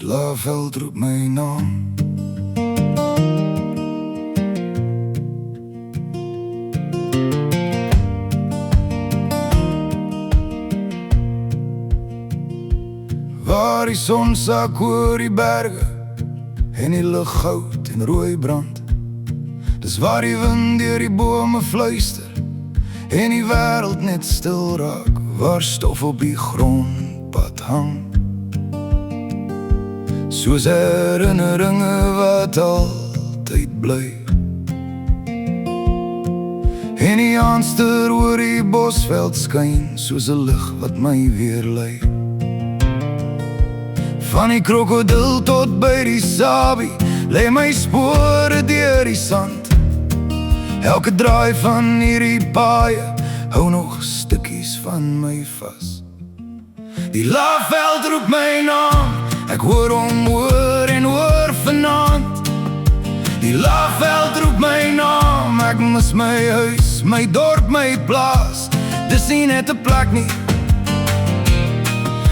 Laagveld roep my naam. Waar die son sak oor die berge en die lug goud en rooi brand. Dis waar die wind deur die bome fluister en die wêreld net stil raak, waar stof op die grondpad hang. Soos herinneringe wat altyd bly. En die aanster oor die bosveld skyn, soos 'n lig wat my weer lei. Van die krokodil tot by die sabi, lê my spore deur die sand. Elke draai van hierdie paaie hou nog stukkies van my vas. Die Laagveld roep my naam, ek hoor hom oor en oor vanaand. Die Laagveld roep my naam, ek mis my huis, my dorp, my plaas. Dis nie net 'n plek nie,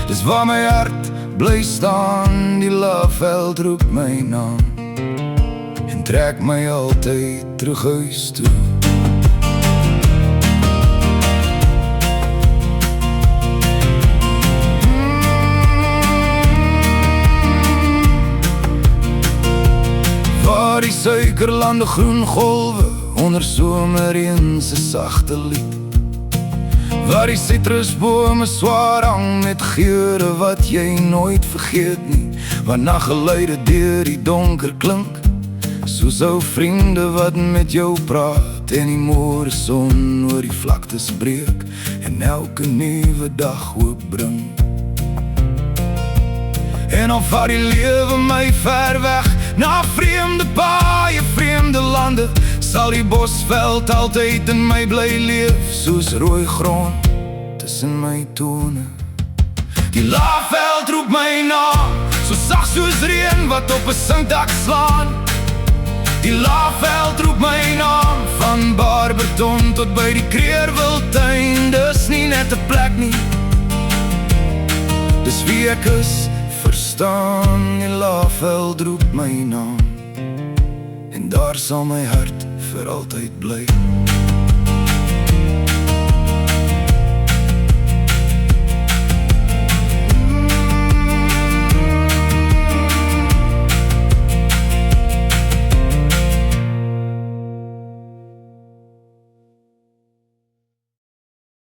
dis waar my hart bly staan. Die Laagveld roep my naam en trek my altyd terug huis toe. Waar die suikerlande groen golwe onder somerreën se sagte lied. Waar die sitrusbome swaar hang met geure wat jy nooit vergeet nie. Waar naggeluide deur die donker klink, soos ou vriende wat met jou praat. En die môre son oor die vlaktes breek en elke nuwe dag hoop bring. En al vat die lewe my ver weg na vreemde paaie, vreemde lande, sal die bosveld altyd in my bly leef, soos rooi grond tussen my tone. Die Laagveld roep my naam, so sag soos reën wat op 'n sinkdak slaan. Die Laagveld roep my naam, van Barberton tot by die Kreerwiltuin. Dis nie net 'n plek nie, dis wie ek is, verstaan. Die Laagveld roep my naam en daar sal my hart vir altyd bly.